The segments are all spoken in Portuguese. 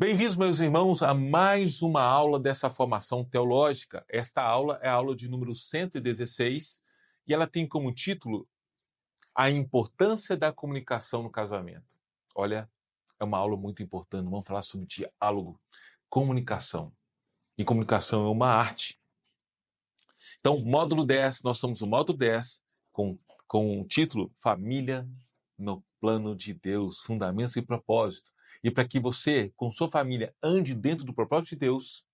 Bem-vindos, meus irmãos, a mais uma aula dessa formação teológica. Esta aula é a aula de número 116 e ela tem como título A Importância da Comunicação no Casamento. Olha, é uma aula muito importante. Vamos falar sobre diálogo, comunicação. E comunicação é uma arte. Então, módulo 10, nós somos o módulo 10 com o título Família no Plano de Deus, Fundamentos e Propósito. E para que você, com sua família, ande dentro do propósito de Deus,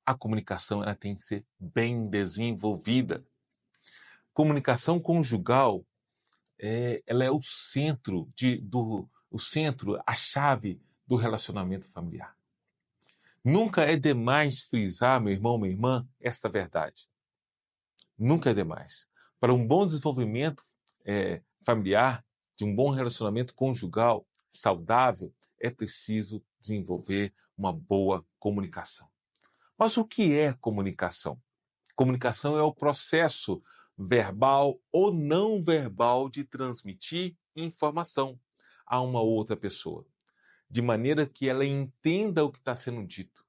a comunicação ela tem que ser bem desenvolvida. Comunicação conjugal, ela é o centro, a chave do relacionamento familiar. Nunca é demais frisar, meu irmão, minha irmã, esta verdade. Nunca é demais. Para um bom desenvolvimento familiar, de um bom relacionamento conjugal saudável, é preciso desenvolver uma boa comunicação. Mas o que é comunicação? Comunicação é o processo verbal ou não verbal de transmitir informação a uma outra pessoa, de maneira que ela entenda o que está sendo dito.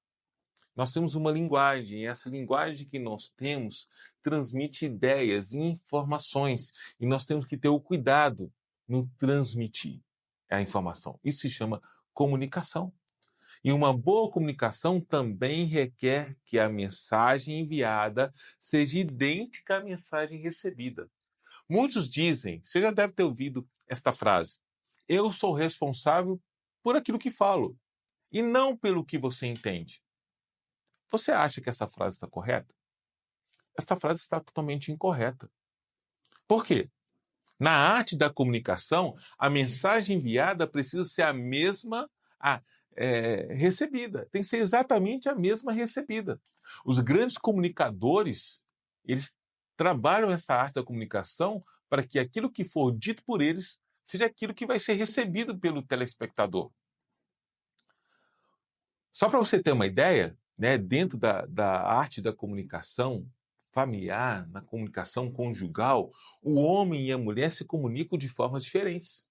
Nós temos uma linguagem, e essa linguagem que nós temos transmite ideias e informações, e nós temos que ter o cuidado no transmitir a informação. Isso se chama comunicação. E uma boa comunicação também requer que a mensagem enviada seja idêntica à mensagem recebida. Muitos dizem, você já deve ter ouvido esta frase, eu sou responsável por aquilo que falo, e não pelo que você entende. Você acha que essa frase está correta? Essa frase está totalmente incorreta. Por quê? Na arte da comunicação, a mensagem enviada precisa ser a mesma recebida. Tem que ser exatamente a mesma recebida. Os grandes comunicadores, eles trabalham essa arte da comunicação para que aquilo que for dito por eles seja aquilo que vai ser recebido pelo telespectador. Só para você ter uma ideia, né, dentro da arte da comunicação familiar, na comunicação conjugal, o homem e a mulher se comunicam de formas diferentes.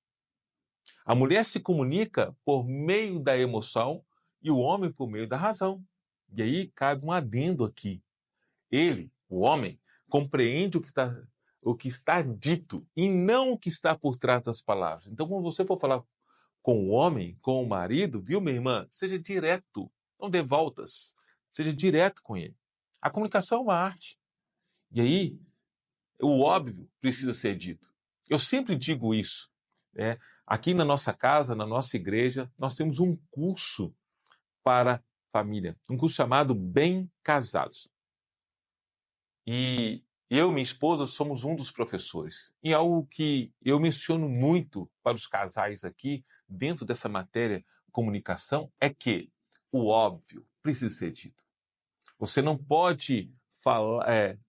A mulher se comunica por meio da emoção e o homem por meio da razão. E aí cabe um adendo aqui. Ele, o homem, compreende o que está dito e não o que está por trás das palavras. Então, quando você for falar com o homem, com o marido, viu, minha irmã? Seja direto, não dê voltas. Seja direto com ele. A comunicação é uma arte. E aí, o óbvio precisa ser dito. Eu sempre digo isso. Aqui na nossa casa, na nossa igreja, nós temos um curso para família. Um curso chamado Bem Casados. E eu e minha esposa somos um dos professores. E algo que eu menciono muito para os casais aqui, dentro dessa matéria comunicação, é que o óbvio precisa ser dito. Você não pode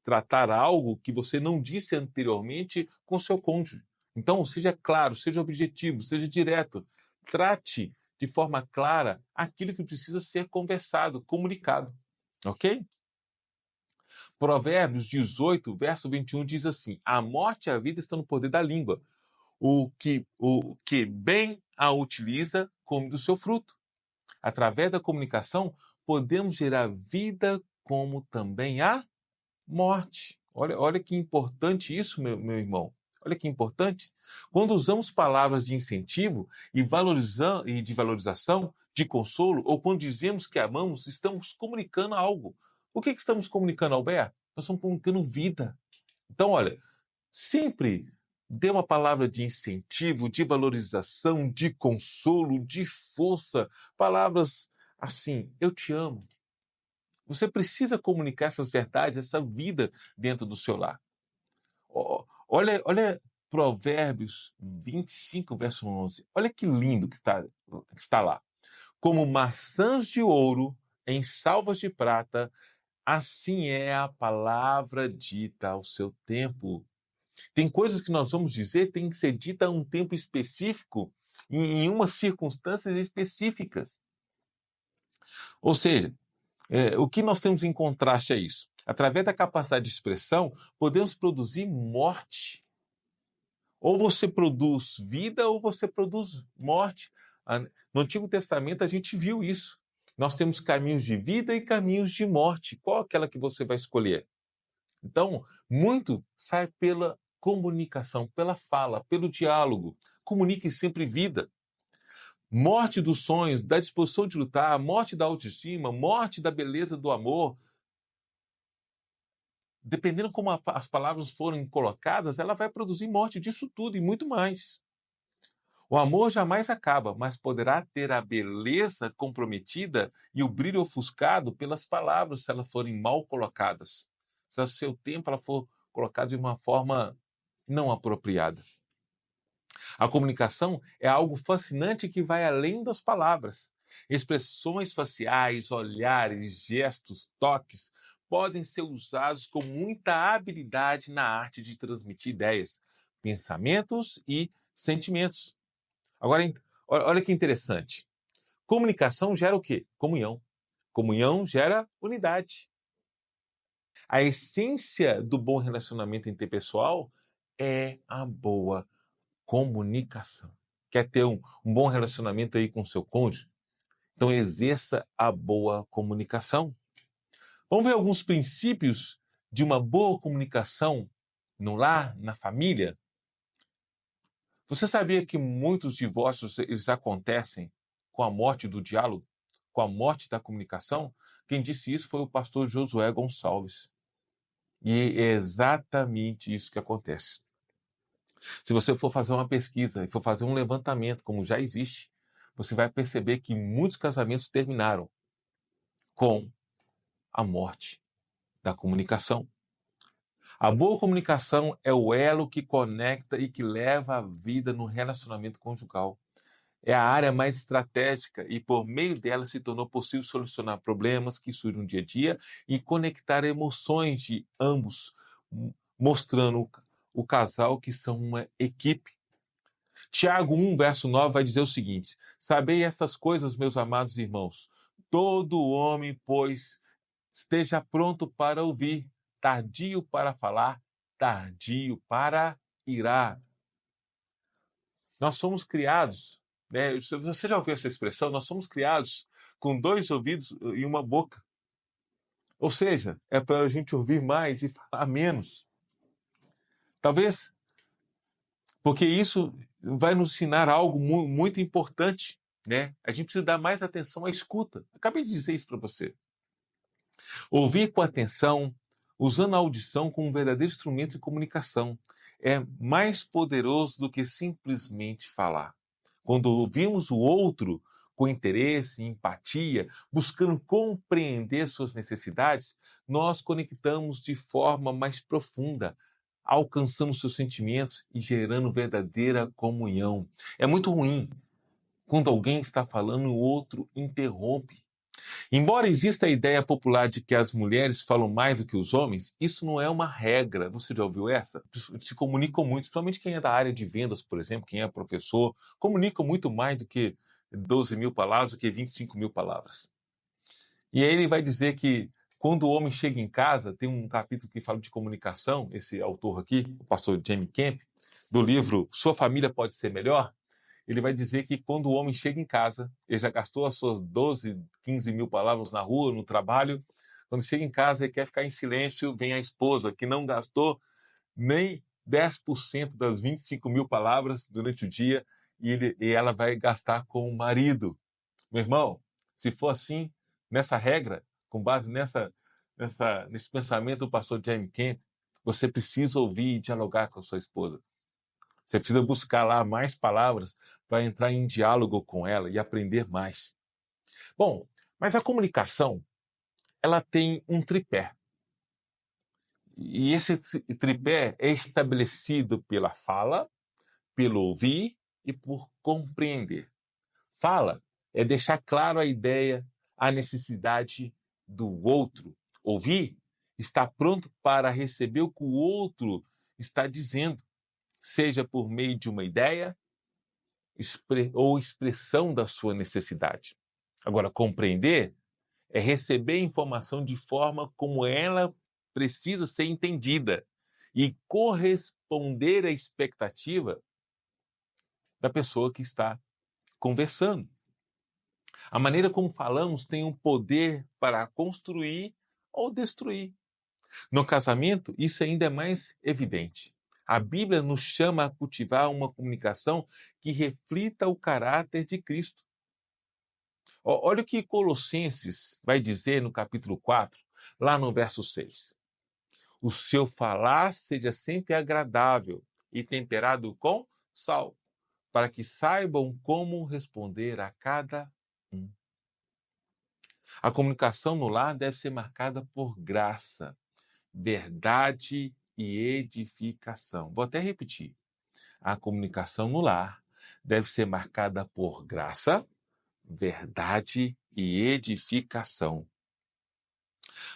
tratar algo que você não disse anteriormente com seu cônjuge. Então, seja claro, seja objetivo, seja direto. Trate de forma clara aquilo que precisa ser conversado, comunicado. Ok? Provérbios 18, verso 21 diz assim: a morte e a vida estão no poder da língua. O que bem a utiliza, come do seu fruto. Através da comunicação, podemos gerar vida como também a morte. Olha que importante isso, meu irmão. Olha que importante. Quando usamos palavras de incentivo e de valorização, de consolo, ou quando dizemos que amamos, estamos comunicando algo. O que estamos comunicando, Alberto? Nós estamos comunicando vida. Então, olha, sempre dê uma palavra de incentivo, de valorização, de consolo, de força. Palavras assim, eu te amo. Você precisa comunicar essas verdades, essa vida dentro do seu lar. Olha Provérbios 25, verso 11. Olha que lindo que está lá. Como maçãs de ouro em salvas de prata, assim é a palavra dita ao seu tempo. Tem coisas que nós vamos dizer, tem que ser dita a um tempo específico, em umas circunstâncias específicas. Ou seja, o que nós temos em contraste a isso? Através da capacidade de expressão, podemos produzir morte. Ou você produz vida ou você produz morte No Antigo Testamento a gente viu isso. Nós temos caminhos de vida e caminhos de morte. Qual aquela que você vai escolher? Então, muito sai pela comunicação, pela fala, pelo diálogo. Comunique sempre vida. Morte dos sonhos, da disposição de lutar, morte da autoestima, morte da beleza do amor. Dependendo como as palavras forem colocadas, ela vai produzir morte disso tudo e muito mais. O amor jamais acaba, mas poderá ter a beleza comprometida e o brilho ofuscado pelas palavras se elas forem mal colocadas. Se ao seu tempo ela for colocada de uma forma não apropriada. A comunicação é algo fascinante que vai além das palavras. Expressões faciais, olhares, gestos, toques podem ser usados com muita habilidade na arte de transmitir ideias, pensamentos e sentimentos. Agora, olha que interessante. Comunicação gera o quê? Comunhão. Comunhão gera unidade. A essência do bom relacionamento interpessoal é a boa comunicação. Quer ter um bom relacionamento aí com o seu cônjuge? Então exerça a boa comunicação. Vamos ver alguns princípios de uma boa comunicação no lar, na família? Você sabia que muitos divórcios eles acontecem com a morte do diálogo, com a morte da comunicação? Quem disse isso foi o pastor Josué Gonçalves. E é exatamente isso que acontece. Se você for fazer uma pesquisa e for fazer um levantamento, como já existe, você vai perceber que muitos casamentos terminaram com a morte da comunicação. A boa comunicação é o elo que conecta e que leva a vida no relacionamento conjugal. É a área mais estratégica e, por meio dela, se tornou possível solucionar problemas que surgem no dia a dia e conectar emoções de ambos, mostrando o casal que são uma equipe. Tiago 1, verso 9 vai dizer o seguinte: Sabei estas coisas, meus amados irmãos, todo homem, pois, esteja pronto para ouvir, tardio para falar, tardio para irar. Nós somos criados, né? Você já ouviu essa expressão? Nós somos criados com 2 ouvidos e uma boca. Ou seja, é para a gente ouvir mais e falar menos. Talvez porque isso vai nos ensinar algo muito importante, né? A gente precisa dar mais atenção à escuta. Acabei de dizer isso para você. Ouvir com atenção, usando a audição como um verdadeiro instrumento de comunicação, é mais poderoso do que simplesmente falar. Quando ouvimos o outro com interesse, empatia, buscando compreender suas necessidades, nós conectamos de forma mais profunda, alcançando seus sentimentos e gerando verdadeira comunhão. É muito ruim quando alguém está falando e o outro interrompe. Embora exista a ideia popular de que as mulheres falam mais do que os homens, isso não é uma regra. Você já ouviu essa? Se comunicam muito, principalmente quem é da área de vendas, por exemplo, quem é professor, comunicam muito mais do que 12 mil palavras, do que 25 mil palavras. E aí ele vai dizer que quando o homem chega em casa, tem um capítulo que fala de comunicação, esse autor aqui, o pastor Jamie Camp, do livro Sua Família Pode Ser Melhor, ele vai dizer que quando o homem chega em casa, ele já gastou as suas 12, 15 mil palavras na rua, no trabalho, quando chega em casa ele quer ficar em silêncio, vem a esposa que não gastou nem 10% das 25 mil palavras durante o dia e ela vai gastar com o marido. Meu irmão, se for assim, nessa regra, com base nesse pensamento do pastor Jamie Camp, você precisa ouvir e dialogar com a sua esposa. Você precisa buscar lá mais palavras para entrar em diálogo com ela e aprender mais. Bom, mas a comunicação, ela tem um tripé. E esse tripé é estabelecido pela fala, pelo ouvir e por compreender. Fala é deixar claro a ideia, a necessidade do outro. Ouvir está pronto para receber o que o outro está dizendo, seja por meio de uma ideia ou expressão da sua necessidade. Agora, compreender é receber a informação de forma como ela precisa ser entendida e corresponder à expectativa da pessoa que está conversando. A maneira como falamos tem um poder para construir ou destruir. No casamento, isso ainda é mais evidente. A Bíblia nos chama a cultivar uma comunicação que reflita o caráter de Cristo. Olha o que Colossenses vai dizer no capítulo 4, lá no verso 6. O seu falar seja sempre agradável e temperado com sal, para que saibam como responder a cada um. A comunicação no lar deve ser marcada por graça, verdade e edificação. Vou até repetir. A comunicação no lar deve ser marcada por graça, verdade e edificação.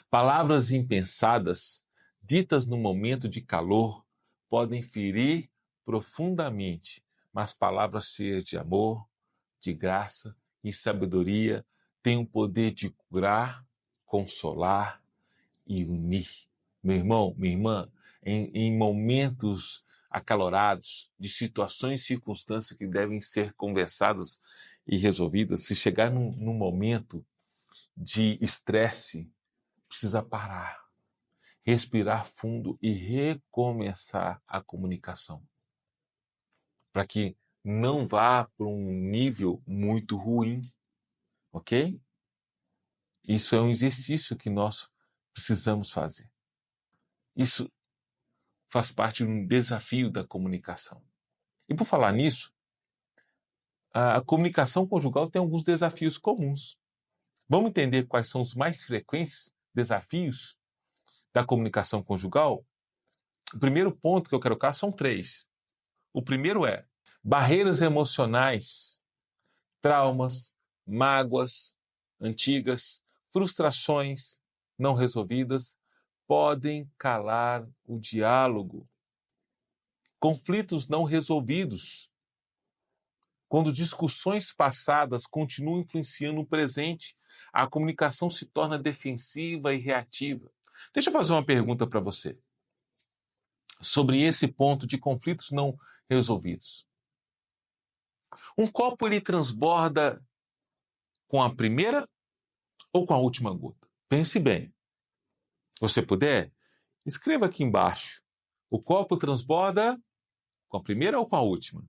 Palavras impensadas, ditas no momento de calor, podem ferir profundamente, mas palavras cheias de amor, de graça e sabedoria têm o poder de curar, consolar e unir. Meu irmão, minha irmã, em momentos acalorados, de situações e circunstâncias que devem ser conversadas e resolvidas, se chegar num momento de estresse, precisa parar, respirar fundo e recomeçar a comunicação, para que não vá para um nível muito ruim, ok? Isso é um exercício que nós precisamos fazer. Isso faz parte de um desafio da comunicação. E por falar nisso, a comunicação conjugal tem alguns desafios comuns. Vamos entender quais são os mais frequentes desafios da comunicação conjugal? O primeiro ponto que eu quero colocar são 3. O primeiro é barreiras emocionais, traumas, mágoas antigas, frustrações não resolvidas podem calar o diálogo. Conflitos não resolvidos, quando discussões passadas continuam influenciando o presente, a comunicação se torna defensiva e reativa. Deixa eu fazer uma pergunta para você sobre esse ponto de conflitos não resolvidos. Um copo ele transborda com a primeira ou com a última gota? Pense bem. Se você puder, escreva aqui embaixo. O copo transborda com a primeira ou com a última?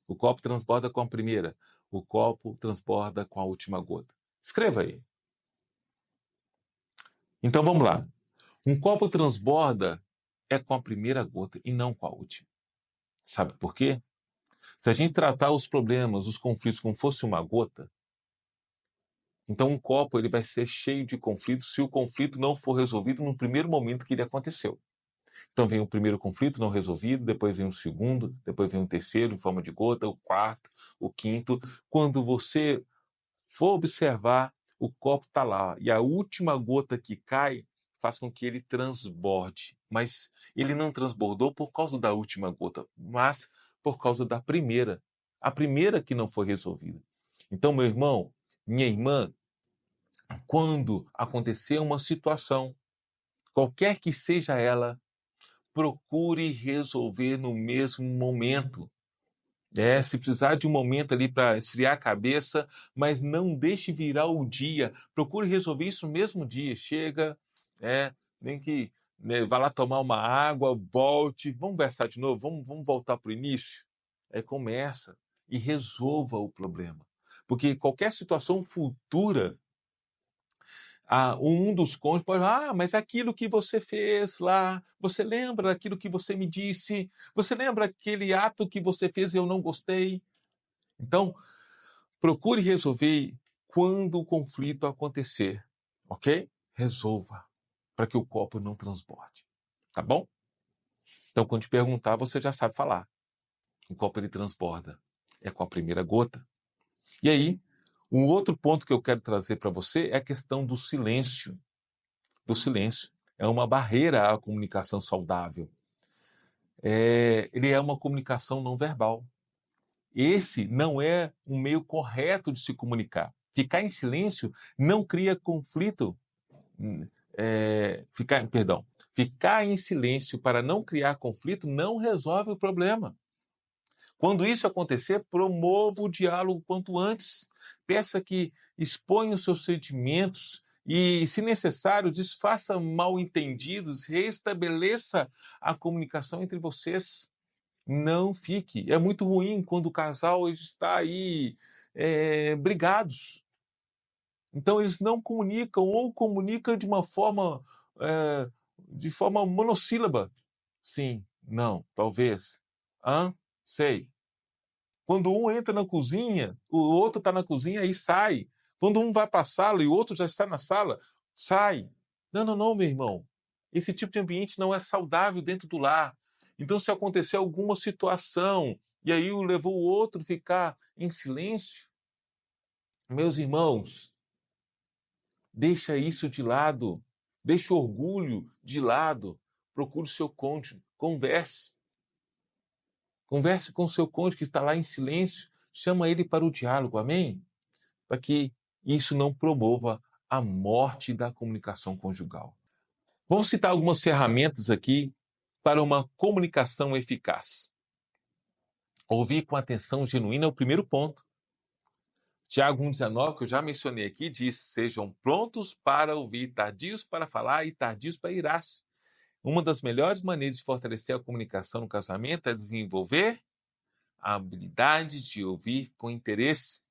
O copo transborda com a primeira. O copo transborda com a última gota. Escreva aí. Então vamos lá. Um copo transborda é com a primeira gota e não com a última. Sabe por quê? Se a gente tratar os problemas, os conflitos como fosse uma gota, então um copo ele vai ser cheio de conflitos se o conflito não for resolvido no primeiro momento que ele aconteceu. Então vem o primeiro conflito não resolvido, depois vem o segundo, depois vem o terceiro em forma de gota, o quarto, o quinto. Quando você for observar, o copo está lá e a última gota que cai faz com que ele transborde. Mas ele não transbordou por causa da última gota, mas por causa da primeira. A primeira que não foi resolvida. Então, meu irmão, minha irmã, quando acontecer uma situação, qualquer que seja ela, procure resolver no mesmo momento. Se precisar de um momento ali para esfriar a cabeça, mas não deixe virar o dia. Procure resolver isso no mesmo dia. Chega, nem que vá lá tomar uma água, volte. Vamos conversar de novo? Vamos voltar para o início? Começa e resolva o problema. Porque qualquer situação futura, um dos cônjuges pode falar, mas aquilo que você fez lá, você lembra daquilo que você me disse? Você lembra aquele ato que você fez e eu não gostei? Então, procure resolver quando o conflito acontecer, ok? Resolva, para que o copo não transborde, tá bom? Então, quando te perguntar, você já sabe falar. O copo ele transborda, é com a primeira gota. E aí, um outro ponto que eu quero trazer para você é a questão do silêncio. Do silêncio. É uma barreira à comunicação saudável. Ele é uma comunicação não verbal. Esse não é um meio correto de se comunicar. Ficar em silêncio não cria conflito. Ficar em silêncio para não criar conflito não resolve o problema. Quando isso acontecer, promova o diálogo quanto antes. Peça que exponha os seus sentimentos e, se necessário, desfaça mal-entendidos, restabeleça a comunicação entre vocês. Não fique. É muito ruim quando o casal está aí brigados. Então, eles não comunicam ou comunicam de forma monossílaba. Sim, não, talvez. Hã? Sei. Quando um entra na cozinha, o outro está na cozinha e sai. Quando um vai para a sala e o outro já está na sala, sai. Não, não, não, meu irmão. Esse tipo de ambiente não é saudável dentro do lar. Então, se acontecer alguma situação e aí levou o outro a ficar em silêncio, meus irmãos, deixa isso de lado. Deixa o orgulho de lado. Procure o seu cônjuge. Converse. Converse com o seu cônjuge que está lá em silêncio. Chama ele para o diálogo. Amém? Para que isso não promova a morte da comunicação conjugal. Vamos citar algumas ferramentas aqui para uma comunicação eficaz. Ouvir com atenção genuína é o primeiro ponto. Tiago 1,19, que eu já mencionei aqui, diz: sejam prontos para ouvir, tardios para falar e tardios para irar-se. Uma das melhores maneiras de fortalecer a comunicação no casamento é desenvolver a habilidade de ouvir com interesse.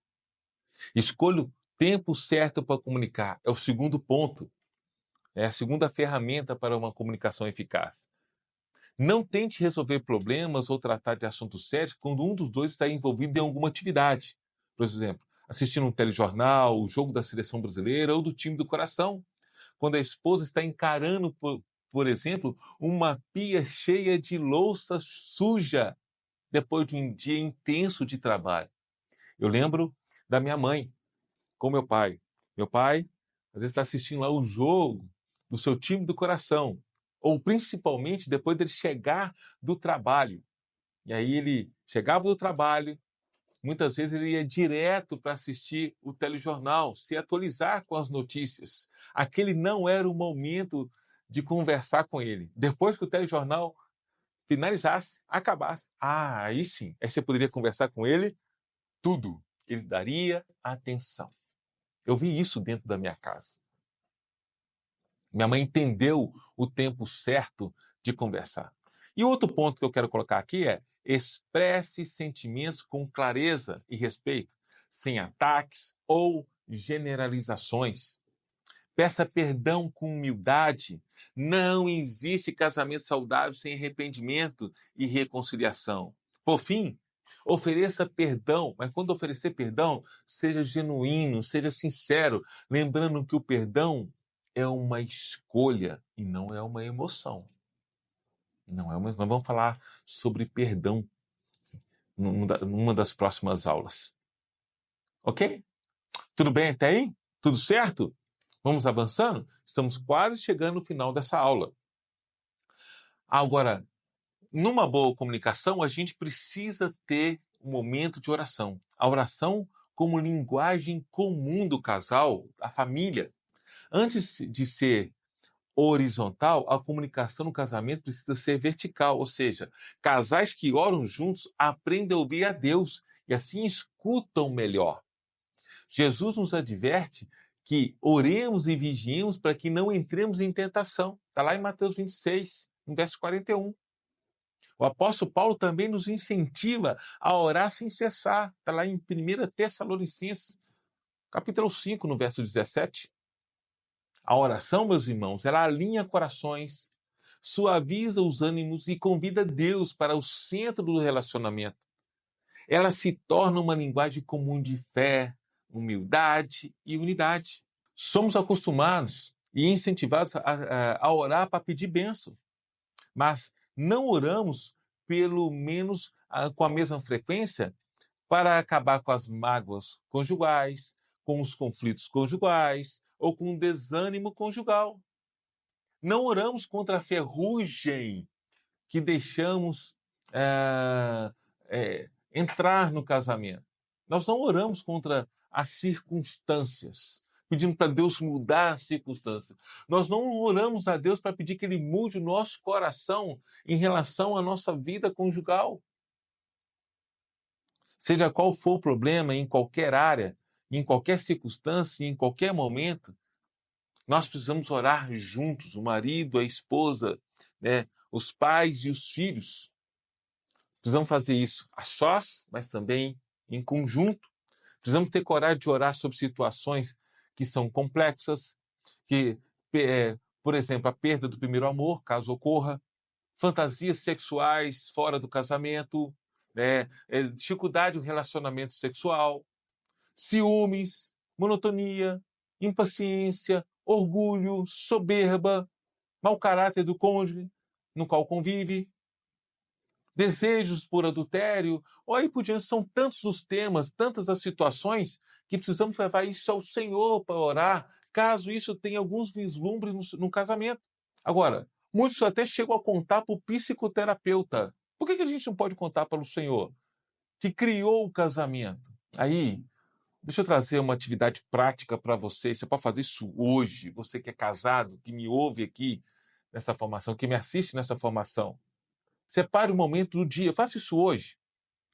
Escolha o tempo certo para comunicar. É o segundo ponto. É a segunda ferramenta para uma comunicação eficaz. Não tente resolver problemas ou tratar de assuntos sérios quando um dos dois está envolvido em alguma atividade. Por exemplo, assistindo um telejornal, o jogo da seleção brasileira ou do time do coração. Quando a esposa está encarando, por exemplo, uma pia cheia de louça suja depois de um dia intenso de trabalho. Eu lembro da minha mãe com meu pai. Meu pai, às vezes, está assistindo lá o jogo do seu time do coração, ou principalmente depois dele chegar do trabalho. E aí ele chegava do trabalho, muitas vezes ele ia direto para assistir o telejornal, se atualizar com as notícias. Aquele não era o momento de conversar com ele. Depois que o telejornal finalizasse, acabasse, aí sim, aí você poderia conversar com ele tudo. Ele daria atenção. Eu vi isso dentro da minha casa. Minha mãe entendeu o tempo certo de conversar. E outro ponto que eu quero colocar aqui é: expresse sentimentos com clareza e respeito, sem ataques ou generalizações. Peça perdão com humildade. Não existe casamento saudável sem arrependimento e reconciliação. Por fim, ofereça perdão, mas quando oferecer perdão, seja genuíno, seja sincero, lembrando que o perdão é uma escolha e não é uma emoção. Nós vamos falar sobre perdão numa das próximas aulas. Ok? Tudo bem até aí? Tudo certo? Vamos avançando? Estamos quase chegando no final dessa aula. Agora, numa boa comunicação, a gente precisa ter um momento de oração. A oração como linguagem comum do casal, da família. Antes de ser horizontal, a comunicação no casamento precisa ser vertical, ou seja, casais que oram juntos aprendem a ouvir a Deus e assim escutam melhor. Jesus nos adverte que oremos e vigiemos para que não entremos em tentação. Está lá em Mateus 26, no verso 41. O apóstolo Paulo também nos incentiva a orar sem cessar. Está lá em 1 Tessalonicenses, capítulo 5, no verso 17. A oração, meus irmãos, ela alinha corações, suaviza os ânimos e convida Deus para o centro do relacionamento. Ela se torna uma linguagem comum de fé, humildade e unidade. Somos acostumados e incentivados a orar para pedir bênção, mas não oramos, pelo menos com a mesma frequência, para acabar com as mágoas conjugais, com os conflitos conjugais ou com o desânimo conjugal. Não oramos contra a ferrugem que deixamos entrar no casamento. Nós não oramos contra as circunstâncias, pedindo para Deus mudar as circunstâncias. Nós não oramos a Deus para pedir que Ele mude o nosso coração em relação à nossa vida conjugal. Seja qual for o problema, em qualquer área, em qualquer circunstância, em qualquer momento, nós precisamos orar juntos, o marido, a esposa, né, os pais e os filhos. Precisamos fazer isso a sós, mas também em conjunto. Precisamos ter coragem de orar sobre situações que são complexas, que, por exemplo, a perda do primeiro amor, caso ocorra, fantasias sexuais fora do casamento, né, dificuldade no relacionamento sexual, ciúmes, monotonia, impaciência, orgulho, soberba, mau caráter do cônjuge no qual convive, desejos por adultério, ou aí por diante, são tantos os temas, tantas as situações, que precisamos levar isso ao Senhor para orar, caso isso tenha alguns vislumbres no casamento. Agora, muitos até chegam a contar para o psicoterapeuta. Por que a gente não pode contar para o Senhor, que criou o casamento? Aí, deixa eu trazer uma atividade prática para você. Você pode fazer isso hoje. Você que é casado, que me ouve aqui nessa formação, que me assiste nessa formação. Separe um momento do dia, faça isso hoje,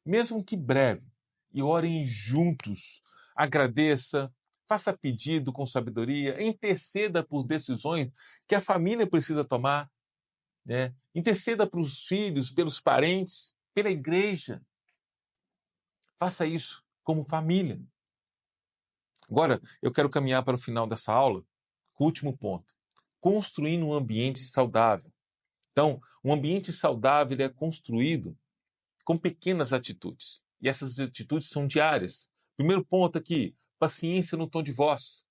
mesmo que breve, e orem juntos. Agradeça, faça pedido com sabedoria, interceda por decisões que a família precisa tomar, né? Interceda para os filhos, pelos parentes, pela igreja. Faça isso como família. Agora, eu quero caminhar para o final dessa aula com o último ponto. Construindo um ambiente saudável. Então, um ambiente saudável é construído com pequenas atitudes. E essas atitudes são diárias. Primeiro ponto aqui, paciência no tom de voz.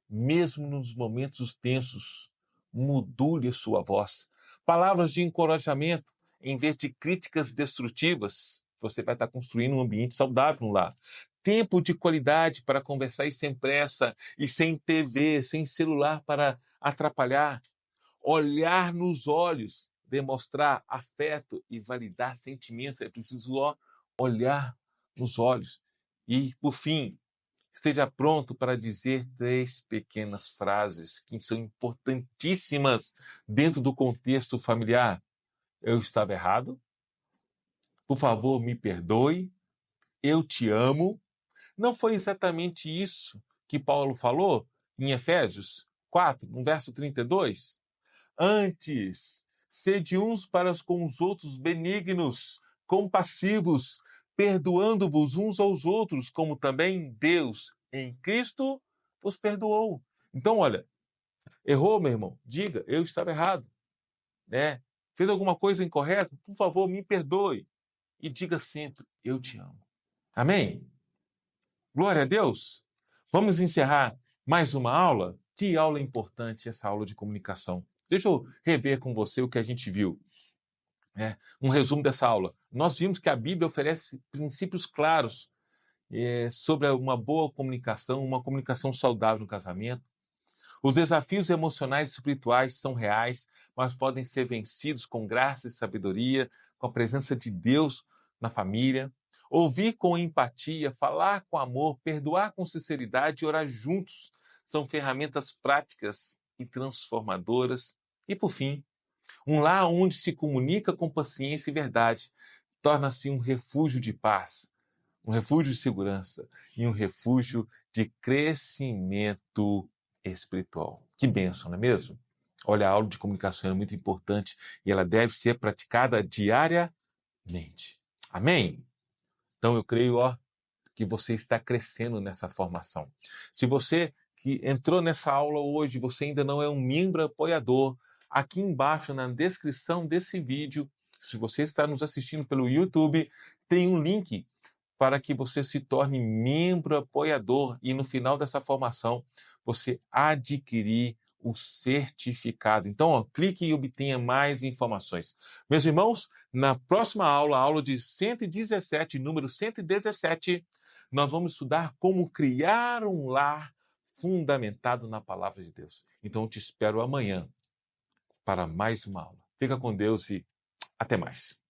Mesmo nos momentos tensos, module a sua voz. Palavras de encorajamento, em vez de críticas destrutivas. Você vai estar construindo um ambiente saudável no lar. Tempo de qualidade para conversar e sem pressa, e sem TV, sem celular para atrapalhar. Olhar nos olhos, demonstrar afeto e validar sentimentos. É preciso olhar nos olhos. E, por fim, esteja pronto para dizer 3 pequenas frases que são importantíssimas dentro do contexto familiar. Eu estava errado. Por favor, me perdoe. Eu te amo. Não foi exatamente isso que Paulo falou em Efésios 4, no verso 32? Antes, sede uns para com os outros benignos, compassivos, perdoando-vos uns aos outros, como também Deus, em Cristo, vos perdoou. Então, olha, errou, meu irmão? Diga, eu estava errado. Né? Fez alguma coisa incorreta? Por favor, me perdoe. E diga sempre, eu te amo. Amém? Glória a Deus. Vamos encerrar mais uma aula? Que aula importante essa aula de comunicação. Deixa eu rever com você o que a gente viu. Um resumo dessa aula. Nós vimos que a Bíblia oferece princípios claros sobre uma boa comunicação, uma comunicação saudável no casamento. Os desafios emocionais e espirituais são reais, mas podem ser vencidos com graça e sabedoria, com a presença de Deus na família. Ouvir com empatia, falar com amor, perdoar com sinceridade e orar juntos são ferramentas práticas e transformadoras. E, por fim, um lar onde se comunica com paciência e verdade torna-se um refúgio de paz, um refúgio de segurança e um refúgio de crescimento espiritual. Que bênção, não é mesmo? Olha, a aula de comunicação é muito importante e ela deve ser praticada diariamente. Amém? Então eu creio, que você está crescendo nessa formação. Se você que entrou nessa aula hoje, você ainda não é um membro apoiador, aqui embaixo na descrição desse vídeo, se você está nos assistindo pelo YouTube, tem um link para que você se torne membro apoiador e no final dessa formação você adquirir o certificado. Então, clique e obtenha mais informações. Meus irmãos, na próxima aula, a aula de 117, número 117, nós vamos estudar como criar um lar fundamentado na palavra de Deus. Então, eu te espero amanhã para mais uma aula. Fica com Deus e até mais.